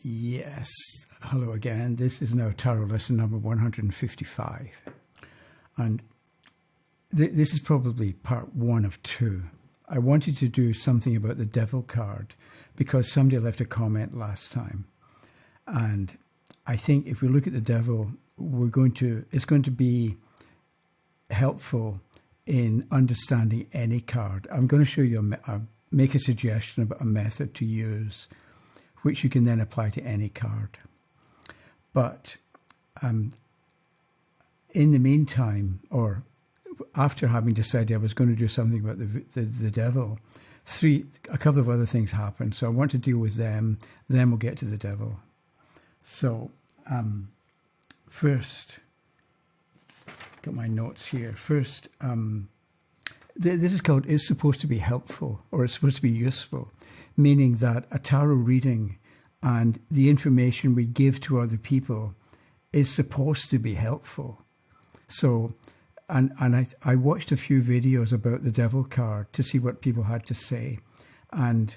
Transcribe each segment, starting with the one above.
Yes, hello again. This is now tarot lesson number 155. And this is probably part one of two. I wanted to do something about the devil card because somebody left a comment last time. And I think if we look at the devil, it's going to be helpful in understanding any card. I'm going to show you, make a suggestion about a method to use, which you can then apply to any card. But in the meantime, or after having decided I was going to do something about the devil, a couple of other things happened. So I want to deal with them, then we'll get to the devil. So first, got my notes here. First, this is called, it's supposed to be helpful, or it's supposed to be useful, meaning that a tarot reading and the information we give to other people is supposed to be helpful. So, and I watched a few videos about the devil card to see what people had to say. And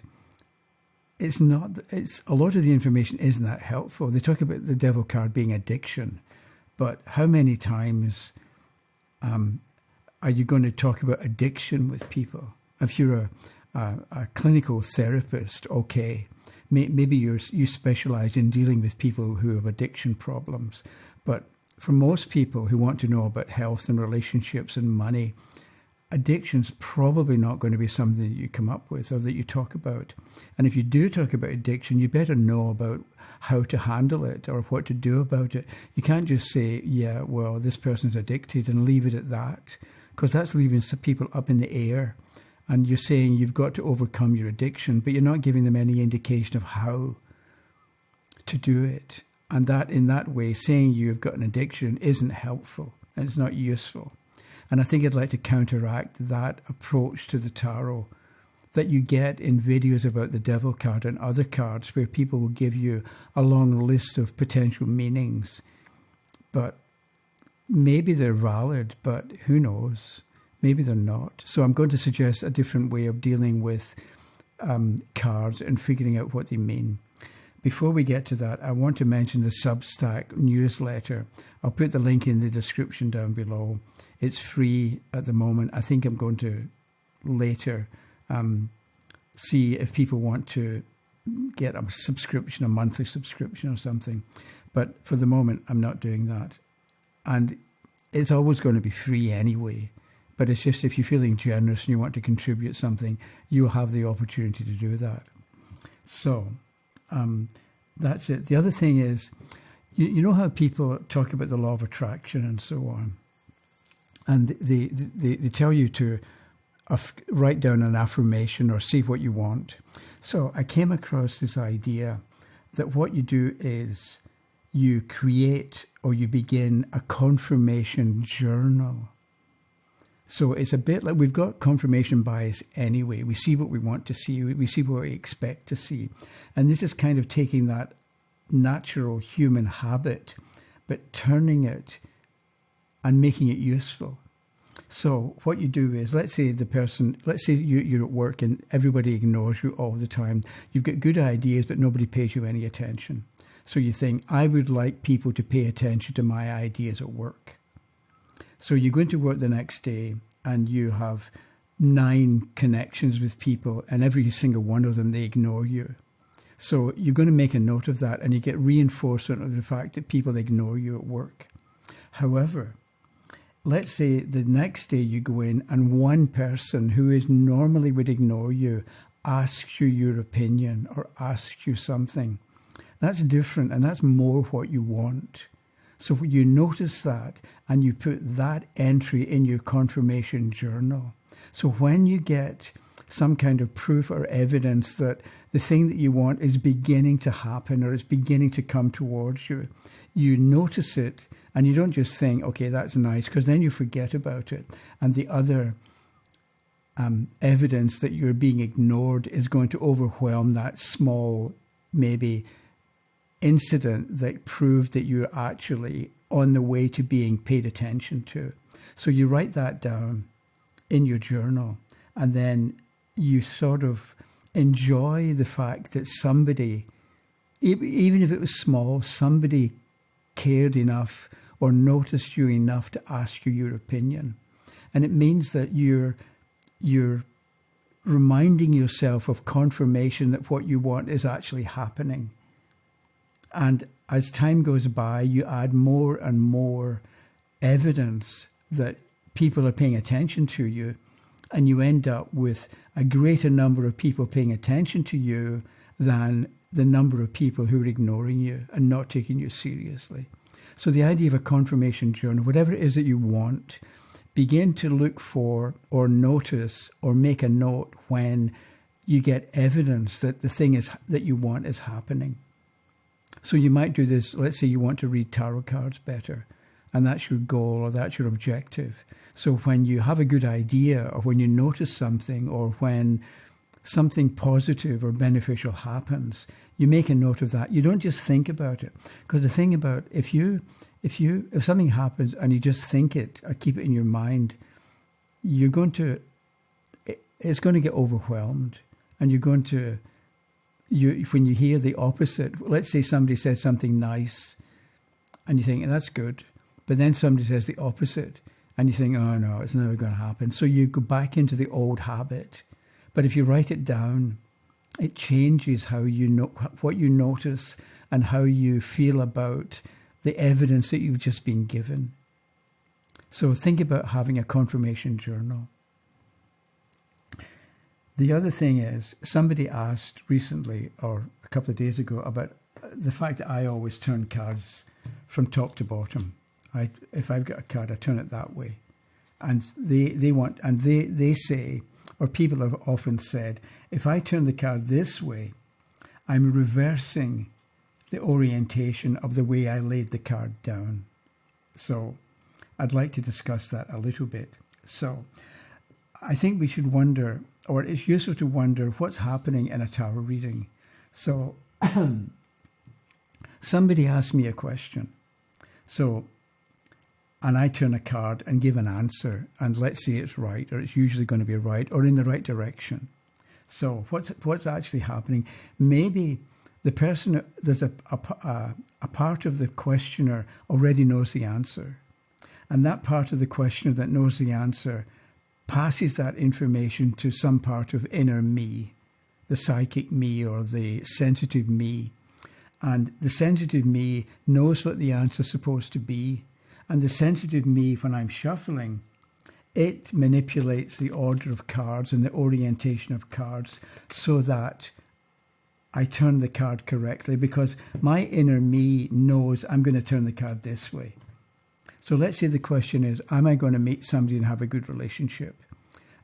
it's a lot of the information isn't that helpful. They talk about the devil card being addiction, but how many times are you going to talk about addiction with people? If you're a clinical therapist, okay, maybe you specialize in dealing with people who have addiction problems. But for most people who want to know about health and relationships and money, addiction's probably not going to be something that you come up with or that you talk about. And if you do talk about addiction, you better know about how to handle it or what to do about it. You can't just say, yeah, well, this person's addicted and leave it at that, because that's leaving some people up in the air. And you're saying you've got to overcome your addiction, but you're not giving them any indication of how to do it. And that, in that way, saying you've got an addiction isn't helpful and it's not useful. And I think I'd like to counteract that approach to the tarot that you get in videos about the devil card and other cards, where people will give you a long list of potential meanings. But maybe they're valid, but who knows? Maybe they're not. So I'm going to suggest a different way of dealing with cards and figuring out what they mean. Before we get to that, I want to mention the Substack newsletter. I'll put the link in the description down below. It's free at the moment. I think I'm going to later see if people want to get a subscription, a monthly subscription or something. But for the moment, I'm not doing that. And it's always going to be free anyway. But it's just if you're feeling generous and you want to contribute something, you'll have the opportunity to do that. So that's it. The other thing is, you know how people talk about the law of attraction and so on, and they tell you to write down an affirmation or see what you want. So I came across this idea that what you do is you create or you begin a confirmation journal. So it's a bit like we've got confirmation bias anyway. We see what we want to see. We see what we expect to see. And this is kind of taking that natural human habit, but turning it and making it useful. So what you do is, let's say you're at work and everybody ignores you all the time. You've got good ideas, but nobody pays you any attention. So you think, I would like people to pay attention to my ideas at work. So you go into work the next day and you have 9 connections with people, and every single one of them, they ignore you. So you're going to make a note of that, and you get reinforcement of the fact that people ignore you at work. However, let's say the next day you go in and one person who is normally would ignore you asks you your opinion or asks you something. That's different, and that's more what you want. So you notice that and you put that entry in your confirmation journal. So when you get some kind of proof or evidence that the thing that you want is beginning to happen or it's beginning to come towards you, you notice it and you don't just think, okay, that's nice, because then you forget about it. And the other evidence that you're being ignored is going to overwhelm that small, maybe, incident that proved that you're actually on the way to being paid attention to. So you write that down in your journal, and then you sort of enjoy the fact that somebody even if it was small, somebody cared enough or noticed you enough to ask you your opinion. And it means that you're reminding yourself of confirmation that what you want is actually happening. And as time goes by, you add more and more evidence that people are paying attention to you, and you end up with a greater number of people paying attention to you than the number of people who are ignoring you and not taking you seriously. So the idea of a confirmation journal, whatever it is that you want, begin to look for or notice or make a note when you get evidence that the thing is that you want is happening. So you might do this, let's say you want to read tarot cards better, and that's your goal or that's your objective. So when you have a good idea, or when you notice something, or when something positive or beneficial happens, you make a note of that. You don't just think about it. Because the thing about if something happens and you just think it or keep it in your mind, it's going to get overwhelmed, and when you hear the opposite, let's say somebody says something nice and you think, that's good, but then somebody says the opposite and you think, oh no, it's never going to happen. So you go back into the old habit. But if you write it down, it changes how you know what you notice and how you feel about the evidence that you've just been given. So think about having a confirmation journal. The other thing is, somebody asked recently, or a couple of days ago, about the fact that I always turn cards from top to bottom. If I've got a card, I turn it that way. And they say, or people have often said, if I turn the card this way, I'm reversing the orientation of the way I laid the card down. So I'd like to discuss that a little bit. So I think we should wonder, or it's useful to wonder, what's happening in a tarot reading. So somebody asked me a question. And I turn a card and give an answer, and let's say it's right, or it's usually going to be right, or in the right direction. So what's actually happening? Maybe the person, there's a part of the questioner already knows the answer, and that part of the questioner that knows the answer passes that information to some part of inner me, the psychic me or the sensitive me, and the sensitive me knows what the answer is supposed to be. And the sensitive me, when I'm shuffling, it manipulates the order of cards and the orientation of cards so that I turn the card correctly, because my inner me knows I'm going to turn the card this way. So let's say the question is, am I going to meet somebody and have a good relationship?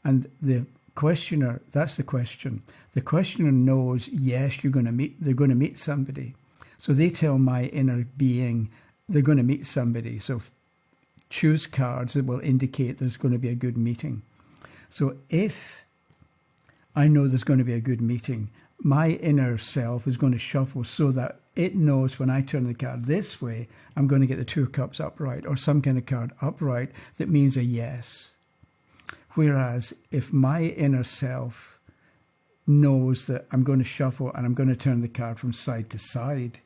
And the questioner, that's the question. The questioner knows, yes, they're going to meet somebody. So they tell my inner being they're going to meet somebody. So choose cards that will indicate there's going to be a good meeting. So if I know there's going to be a good meeting, my inner self is going to shuffle so that it knows when I turn the card this way, I'm going to get the 2 of cups upright, or some kind of card upright that means a yes. Whereas if my inner self knows that I'm going to shuffle and I'm going to turn the card from side to side,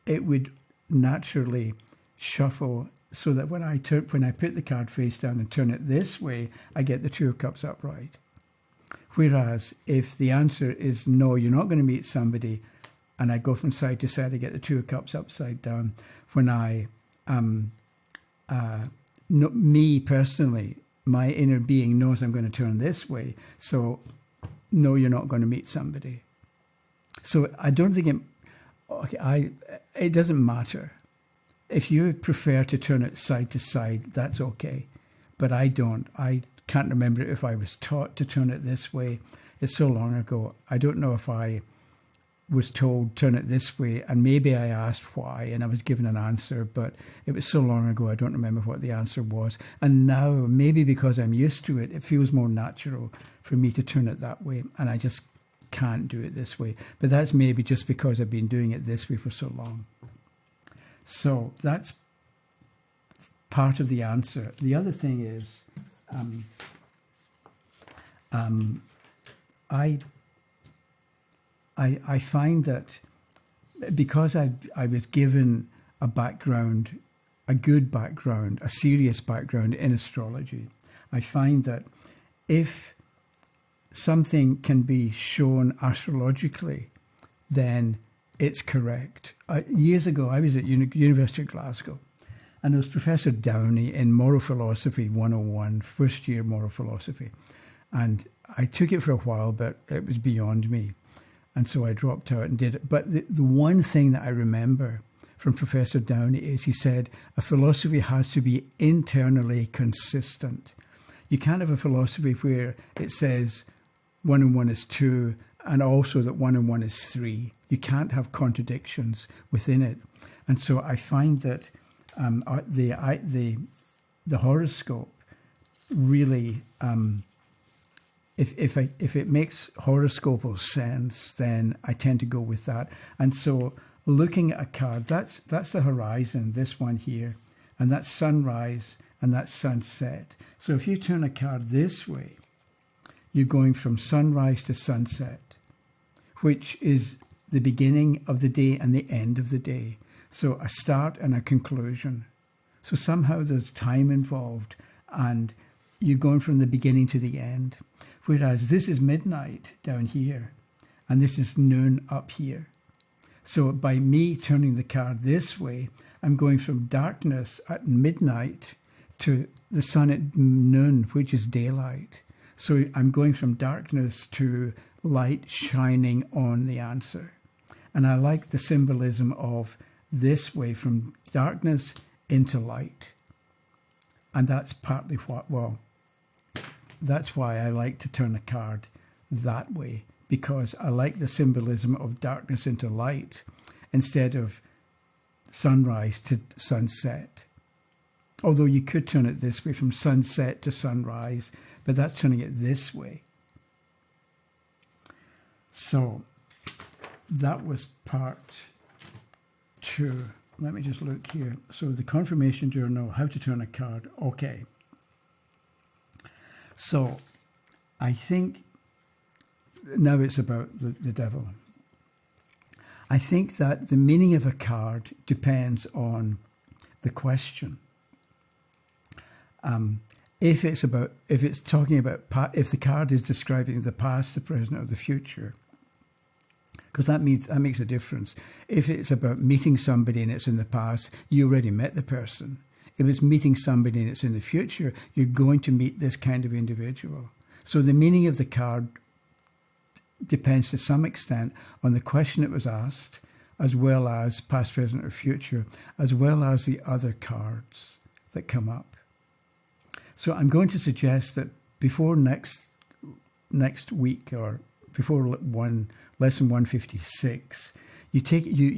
it would naturally shuffle so that when I put the card face down and turn it this way, I get the 2 of cups upright. Whereas if the answer is no, you're not going to meet somebody, and I go from side to side, I get the 2 of cups upside down. When me personally, my inner being knows I'm going to turn this way, so no, you're not going to meet somebody. So I don't think it doesn't matter. If you prefer to turn it side to side, that's okay. But I don't. I can't remember if I was taught to turn it this way. It's so long ago. I don't know if I was told turn it this way, and maybe I asked why and I was given an answer, but it was so long ago I don't remember what the answer was. And now, maybe because I'm used to it, it feels more natural for me to turn it that way, and I just can't do it this way. But that's maybe just because I've been doing it this way for so long. So that's part of the answer. The other thing is, I find that because I was given a background, a good background, a serious background in astrology, I find that if something can be shown astrologically, then it's correct. Years ago, I was at University of Glasgow, and there was Professor Downey in Moral Philosophy 101, first year moral philosophy. And I took it for a while, but it was beyond me. And so I dropped out and did it. But the one thing that I remember from Professor Downey is he said, a philosophy has to be internally consistent. You can't have a philosophy where it says 1 and 1 is 2, and also that 1 and 1 is 3. You can't have contradictions within it. And so I find that the horoscope really, if it makes horoscopal sense, then I tend to go with that. And so looking at a card, that's the horizon, this one here, and that's sunrise and that's sunset. So if you turn a card this way, you're going from sunrise to sunset, which is the beginning of the day and the end of the day. So a start and a conclusion. So somehow there's time involved and you're going from the beginning to the end. Whereas this is midnight down here and this is noon up here. So by me turning the card this way, I'm going from darkness at midnight to the sun at noon, which is daylight. So I'm going from darkness to light shining on the answer. And I like the symbolism of this way, from darkness into light. And that's partly that's why I like to turn a card that way, because I like the symbolism of darkness into light instead of sunrise to sunset. Although you could turn it this way, from sunset to sunrise, but that's turning it this way. So that was part 2. Let me just look here. So the confirmation journal, how to turn a card. Okay. So I think now it's about the devil. I think that the meaning of a card depends on the question. If the card is describing the past, the present, or the future, because that makes a difference. If it's about meeting somebody and it's in the past, you already met the person. If it's meeting somebody and it's in the future, you're going to meet this kind of individual. So the meaning of the card depends to some extent on the question that was asked, as well as past, present, or future, as well as the other cards that come up. So I'm going to suggest that before next week, or before lesson 156, you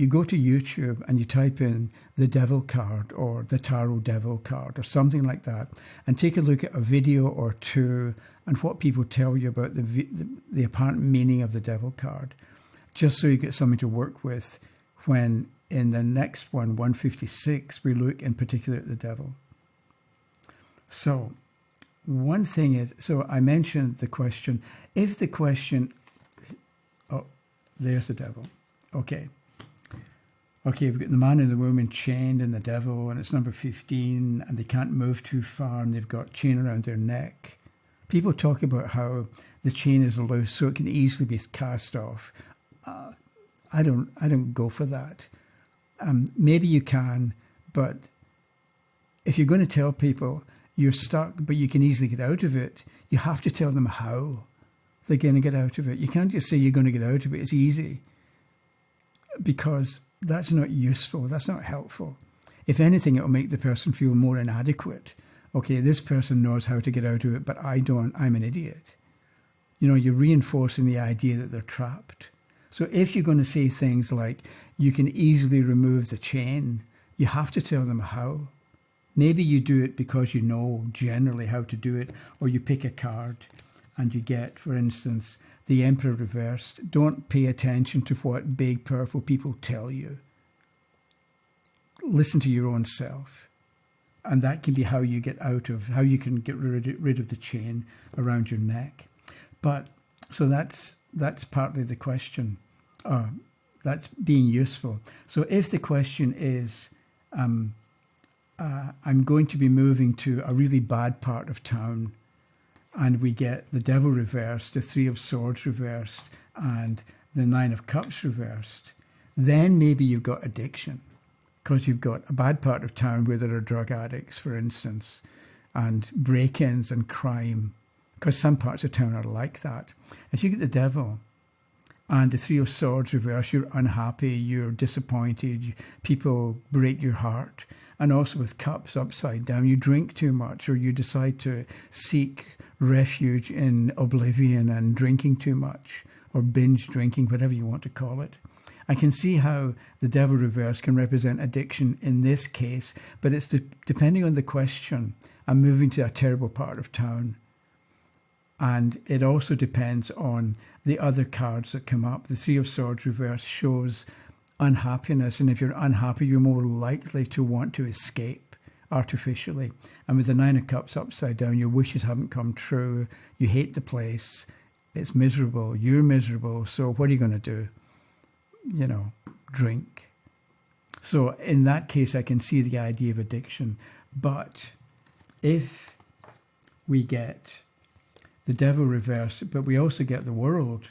go to YouTube and you type in the devil card or the tarot devil card or something like that, and take a look at a video or two and what people tell you about the apparent meaning of the devil card, just so you get something to work with when in the next one, 156, we look in particular at the devil. So one thing is, so I mentioned the question. If the question, oh, there's the devil. Okay, we've got the man and the woman chained and the devil, and it's number 15, and they can't move too far, and they've got chain around their neck. People talk about how the chain is loose, so it can easily be cast off. I don't go for that. Maybe you can, but if you're going to tell people you're stuck, but you can easily get out of it, you have to tell them how they're going to get out of it. You can't just say you're going to get out of it. It's easy, because that's not useful. That's not helpful. If anything, it will make the person feel more inadequate. Okay, this person knows how to get out of it, but I don't. I'm an idiot. You're reinforcing the idea that they're trapped. So if you're going to say things like, you can easily remove the chain, you have to tell them how. Maybe you do it because you know generally how to do it, or you pick a card and you get, for instance, the Emperor reversed. Don't pay attention to what big, powerful people tell you. Listen to your own self. And that can be how you can get rid of the chain around your neck. But, so that's partly the question. That's being useful. So if the question is, I'm going to be moving to a really bad part of town, and we get the Devil reversed, the Three of Swords reversed, and the Nine of Cups reversed, then maybe you've got addiction, because you've got a bad part of town where there are drug addicts, for instance, and break-ins and crime, because some parts of town are like that. If you get the Devil and the Three of Swords reversed, you're unhappy, you're disappointed, people break your heart. And also with Cups upside down, you drink too much, or you decide to seek refuge in oblivion and drinking too much, or binge drinking, whatever you want to call it. I can see how the Devil reverse can represent addiction in this case, but it's depending on the question. I'm moving to a terrible part of town. And it also depends on the other cards that come up. The Three of Swords reverse shows unhappiness, and if you're unhappy, you're more likely to want to escape artificially. And with the Nine of Cups upside down, your wishes haven't come true. You hate the place. It's miserable. You're miserable. So what are you going to do? Drink. So in that case, I can see the idea of addiction. But if we get the Devil reversed, but we also get the World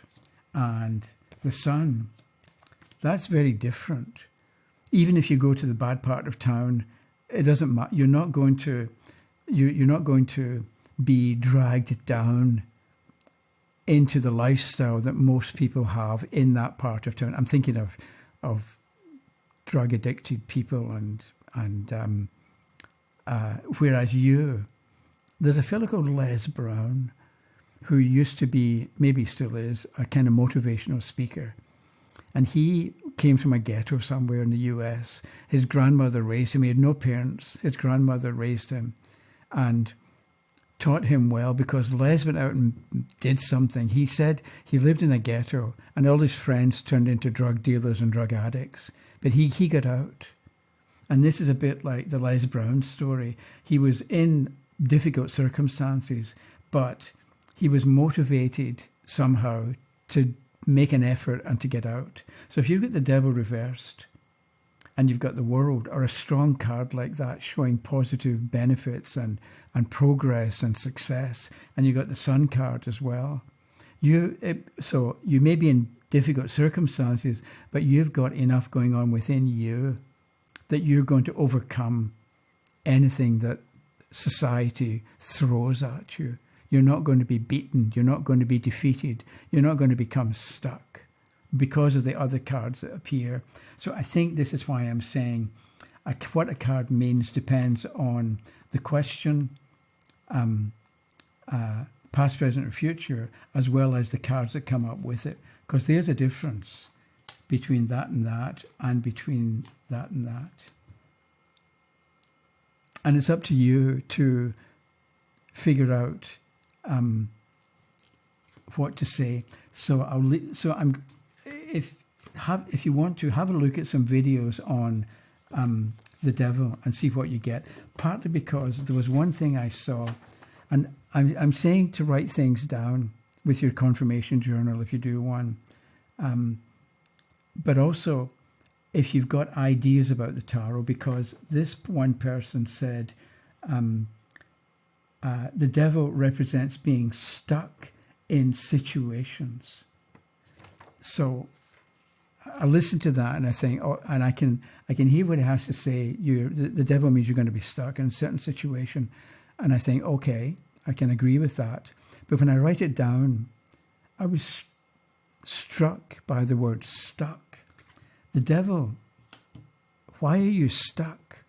and the Sun, that's very different. Even if you go to the bad part of town, it doesn't matter. You're not going to be dragged down into the lifestyle that most people have in that part of town. I'm thinking of drug addicted people and whereas there's a fellow called Les Brown who used to be, maybe still is, a kind of motivational speaker. And he came from a ghetto somewhere in the US. His grandmother raised him. He had no parents. His grandmother raised him and taught him well, because Les went out and did something. He said he lived in a ghetto and all his friends turned into drug dealers and drug addicts. But he got out. And this is a bit like the Les Brown story. He was in difficult circumstances, but he was motivated somehow to make an effort and to get out. So if you've got the Devil reversed and you've got the World, or a strong card like that showing positive benefits and progress and success, and you've got the Sun card as well, so you may be in difficult circumstances, but you've got enough going on within you that you're going to overcome anything that society throws at you. You're not going to be beaten. You're not going to be defeated. You're not going to become stuck because of the other cards that appear. So I think this is why I'm saying what a card means depends on the question, past, present, or future, as well as the cards that come up with it. Because there's a difference between that and between that and that. And it's up to you to figure out what to say. If you want to, have a look at some videos on the Devil and see what you get. Partly because there was one thing I saw, and I'm saying to write things down with your confirmation journal if you do one, but also if you've got ideas about the tarot, because this one person said the Devil represents being stuck in situations. So I listen to that and I think, and I can hear what he has to say. The Devil means you're going to be stuck in a certain situation, and I think, okay, I can agree with that. But when I write it down, I was struck by the word stuck. The Devil, why are you stuck?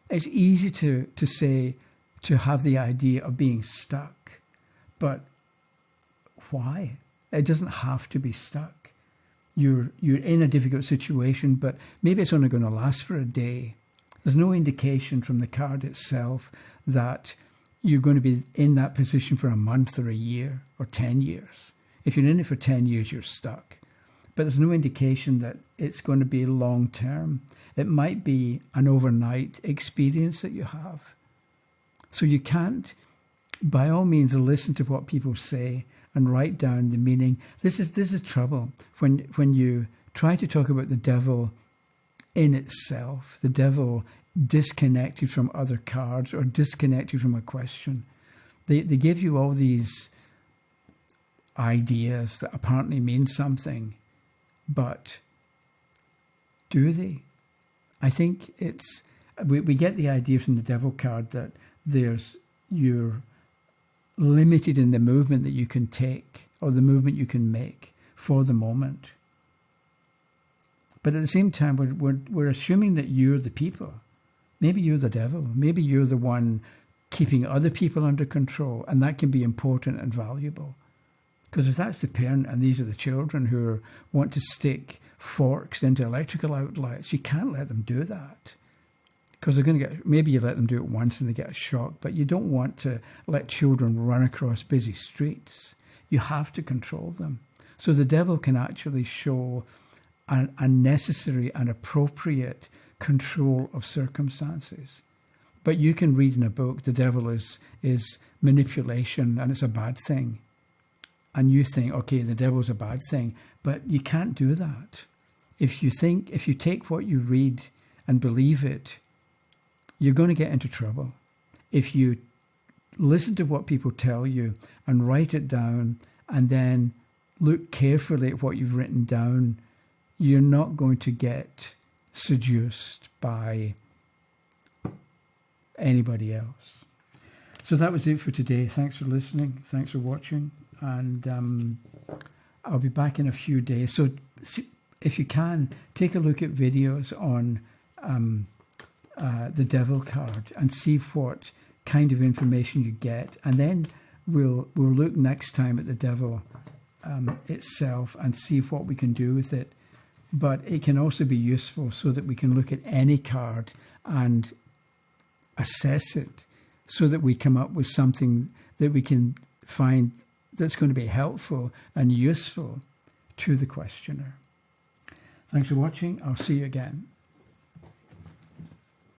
It's easy to say, to have the idea of being stuck, but why? It doesn't have to be stuck. You're in a difficult situation, but maybe it's only going to last for a day. There's no indication from the card itself that you're going to be in that position for a month or a year or 10 years. If you're in it for 10 years, you're stuck. But there's no indication that it's going to be long term. It might be an overnight experience that you have. So you can't by all means, listen to what people say and write down the meaning. This is trouble. When you try to talk about the devil in itself, the devil disconnected from other cards or disconnected from a question, they give you all these ideas that apparently mean something, but do they? I think we get the idea from the devil card that you're limited in the movement that you can take or the movement you can make for the moment. But at the same time, we're assuming that you're the people. Maybe you're the devil. Maybe you're the one keeping other people under control, and that can be important and valuable. Because if that's the parent and these are the children who want to stick forks into electrical outlets, you can't let them do that. Because they're going to maybe you let them do it once and they get a shock, but you don't want to let children run across busy streets. You have to control them. So the devil can actually show a necessary and appropriate control of circumstances. But you can read in a book, the devil is manipulation and it's a bad thing. And you think, okay, the devil's a bad thing, but you can't do that. If you take what you read and believe it, you're going to get into trouble. If you listen to what people tell you and write it down and then look carefully at what you've written down, you're not going to get seduced by anybody else. So that was it for today. Thanks for listening. Thanks for watching. And I'll be back in a few days. So if you can, take a look at videos on the devil card and see what kind of information you get. And then we'll look next time at the devil itself and see what we can do with it. But it can also be useful so that we can look at any card and assess it so that we come up with something that we can find that's going to be helpful and useful to the questioner. Thanks for watching. I'll see you again.